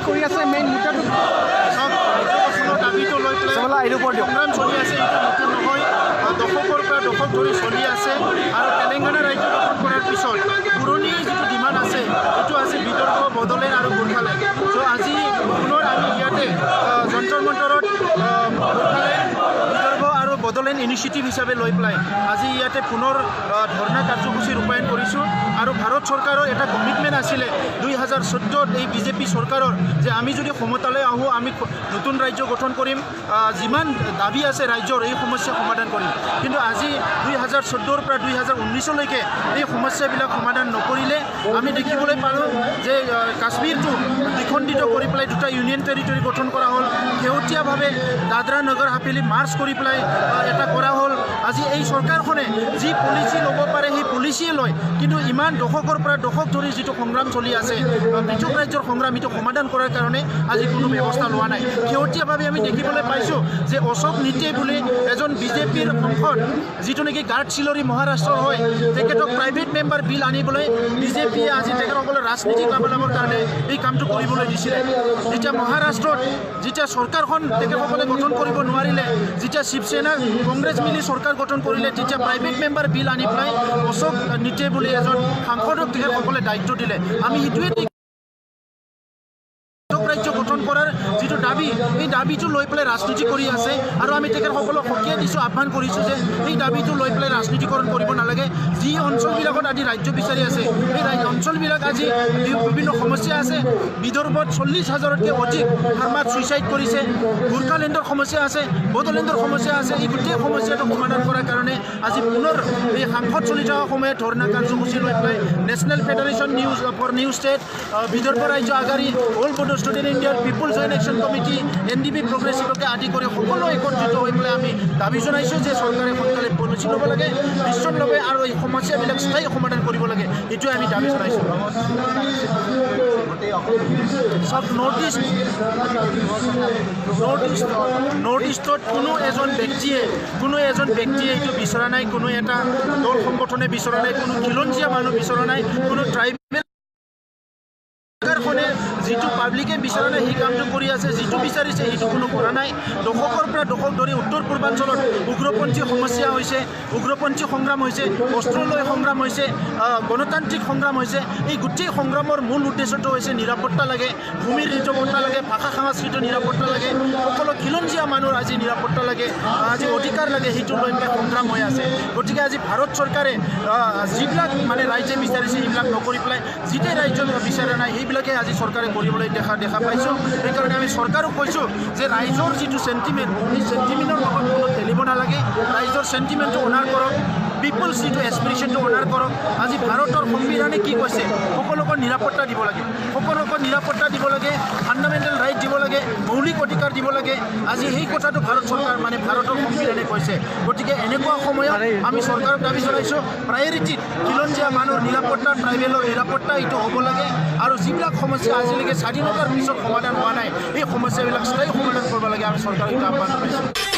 কৰি আছে মেইন মুদ্দাটো দাবীটো লৈ পেলাই সংগ্ৰাম চলি আছে। এইটো নতুন নহয়, দশকৰ পৰা দশক ধৰি চলি আছে। আৰু তেলেংগানা ৰাজ্য গঠন কৰাৰ পিছত পুৰণি যিটো ডিমাণ্ড আছে এইটো আছে বিদৰ্ভ, বড়োলেণ্ড আৰু গোৰ্খালেণ্ড। চ' আজি পুনৰ আমি ইয়াতে যন্তৰ মন্তৰত গোৰ্খালেণ্ড, বিদৰ্ভ আৰু বড়োলেণ্ড ইনিচিয়েটিভ হিচাপে লৈ পেলাই আজি ইয়াতে পুনৰ ধৰ্ণা কাৰ্যসূচী ৰূপায়ণ কৰিছোঁ। আৰু ভাৰত চৰকাৰৰ এটা কমিটমেণ্ট আছিলে 2014 এই বিজেপি চৰকাৰৰ যে আমি যদি ক্ষমতালৈ আহোঁ আমি নতুন ৰাজ্য গঠন কৰিম, যিমান দাবী আছে ৰাজ্যৰ এই সমস্যা সমাধান কৰিম। কিন্তু আজি 2014 পৰা 2019লৈকে এই সমস্যাবিলাক সমাধান নকৰিলে আমি দেখিবলৈ পালোঁ যে কাশ্মীৰটো দ্বিখণ্ডিত কৰি পেলাই দুটা ইউনিয়ন টেৰিটৰী গঠন কৰা হ'ল। শেহতীয়াভাৱে দাদৰা নগৰ হাভেলী মাৰ্চ কৰি পেলাই এটা কৰা হ'ল। আজি এই চৰকাৰখনে যি পলিচি ল'ব পাৰে সেই পলিচিয়ে লয়, কিন্তু ইমান দশকৰ পৰা দশক ধৰি যিটো সংগ্ৰাম চলি আছে পৃথক ৰাজ্যৰ সংগ্ৰাম এইটো সমাধান কৰাৰ কাৰণে আজি কোনো ব্যৱস্থা লোৱা নাই। শেহতীয়াভাৱে আমি দেখিবলৈ পাইছোঁ যে অশোক নিতে বুলি এজন বিজেপিৰ সাংসদ যিটো নেকি গাৰ্ডচিলৰী মহাৰাষ্ট্ৰৰ হয়, তেখেতক প্ৰাইভেট মেম্বাৰ বিল আনিবলৈ বিজেপিয়ে আজি তেখেতসকলে ৰাজনীতিক লাভালাভৰ কাৰণে এই কামটো কৰিবলৈ দিছিলে। যেতিয়া মহাৰাষ্ট্ৰত যেতিয়া চৰকাৰখন তেখেতসকলে গঠন কৰিব নোৱাৰিলে, যেতিয়া শিৱসেনা কংগ্ৰেছ মিলি চৰকাৰ গঠন কৰিলে, তেতিয়া প্ৰাইভেট মেম্বাৰ বিল আনি পেলাই অশোক নিতে বুলি এজন সাংসদক তেখেতসকলে দায়িত্ব দিলে। আমি সেইটোৱে ৰাজ্য গঠন কৰাৰ যিটো দাবী এই দাবীটো লৈ পেলাই ৰাজনীতি কৰি আছে। আৰু আমি তেখেতসকলক সকীয়াই দিছোঁ, আহ্বান কৰিছোঁ যে এই দাবীটো লৈ পেলাই ৰাজনীতিকৰণ কৰিব নালাগে। যি অঞ্চলবিলাকত আজি ৰাজ্য বিচাৰি আছে এই অঞ্চলবিলাক আজি বিভিন্ন সমস্যা আছে। বিদৰ্ভত 40,000তকৈ অধিক ফাৰ্মাৰ ছুইচাইড কৰিছে, গোৰ্খালেণ্ডৰ সমস্যা আছে, বড়োলেণ্ডৰ সমস্যা আছে। এই গোটেই সমস্যাটো সমাধান কৰাৰ কাৰণে আজি পুনৰ এই সাংসদ চলি থকা সময়ত ধৰ্ণা কাৰ্যসূচী লৈ পেলাই national federation for new state, Vidarbha ৰাজ্য আগাৰী, অল বড়ো ষ্টুডেণ্ট ইণ্ডিয়াৰ peoples joint action committee, NDP প্ৰগ্ৰেছিভকে আদি কৰি সকলো একত্ৰিত হৈ পেলাই আমি দাবী জনাইছোঁ যে চৰকাৰে সোনকালে পলিচি ল'ব লাগে, ডিচিশ্যন ল'ব আৰু এই সমস্যাবিলাক স্থায়ী সমাধান কৰিব লাগে। এইটোৱে আমি দাবী জনাইছোঁ। চব নৰ্থ ইষ্টত কোনো এজন ব্যক্তিয়ে এইটো বিচৰা নাই, কোনো এটা দল সংগঠনে বিচৰা নাই, কোনো খিলঞ্জীয়া মানুহ বিচৰা নাই, কোনো ট্ৰাইবেল চৰকাৰখনে যিটো পাব্লিকে বিচৰা নাই সেই কামটো কৰি আছে, যিটো বিচাৰিছে সেইটো কোনো কৰা নাই। দশকৰ পৰা দশক ধৰি উত্তৰ পূৰ্বাঞ্চলত উগ্ৰপন্থী সমস্যা হৈছে, উগ্ৰপন্থী সংগ্ৰাম হৈছে, অস্ত্ৰলৈ সংগ্ৰাম হৈছে, গণতান্ত্ৰিক সংগ্ৰাম হৈছে। এই গোটেই সংগ্ৰামৰ মূল উদ্দেশ্যটো হৈছে নিৰাপত্তা লাগে, ভূমিৰ নিৰাপত্তা লাগে, ভাষা সংস্কৃতিৰ নিৰাপত্তা লাগে, সকলো খিলঞ্জীয়া মানুহৰ আজি নিৰাপত্তা লাগে, আজি অধিকাৰ লাগে, সেইটো লৈ পেলাই সংগ্ৰাম হৈ আছে। গতিকে আজি ভাৰত চৰকাৰে যিবিলাক মানে ৰাইজে বিচাৰিছে সেইবিলাক নকৰি পেলাই যিটো ৰাজ্য বিচৰা নাই সেইবিলাকে আজি চৰকাৰে কৰিবলৈ দেখা পাইছোঁ। সেইকাৰণে আমি চৰকাৰক কৈছোঁ যে ৰাইজৰ যিটো চেণ্টিমেণ্ট সেই চেণ্টিমেণ্টৰ লগত কোনো খেলিব নালাগে, ৰাইজৰ চেণ্টিমেণ্টটো অনাৰ কৰক, পিপলছ যিটো এছপিৰেশ্যনটো অনাৰ কৰক। আজি ভাৰতৰ সংবিধানে কি কৈছে? সকলোকে নিৰাপত্তা দিব লাগে, সকলোকে নিৰাপত্তা দিব লাগে, ফাণ্ডামেণ্টেল ৰাইট দিব লাগে, মৌলিক অধিকাৰ দিব লাগে। আজি সেই কথাটো ভাৰত চৰকাৰ মানে ভাৰতৰ সংবিধানে কৈছে। গতিকে এনেকুৱা সময়ত আমি চৰকাৰক দাবী জনাইছোঁ প্ৰায়ৰিটিত খিলঞ্জীয়া মানুহৰ নিৰাপত্তা, ট্ৰাইবেলৰ নিৰাপত্তা এইটো হ'ব লাগে। আৰু যিবিলাক সমস্যা আজিলৈকে স্বাধীনতাৰ পিছত সমাধান হোৱা নাই এই সমস্যাবিলাক স্থায়ী সমাধান কৰিব লাগে। আমি চৰকাৰক আহ্বান জনাইছোঁ।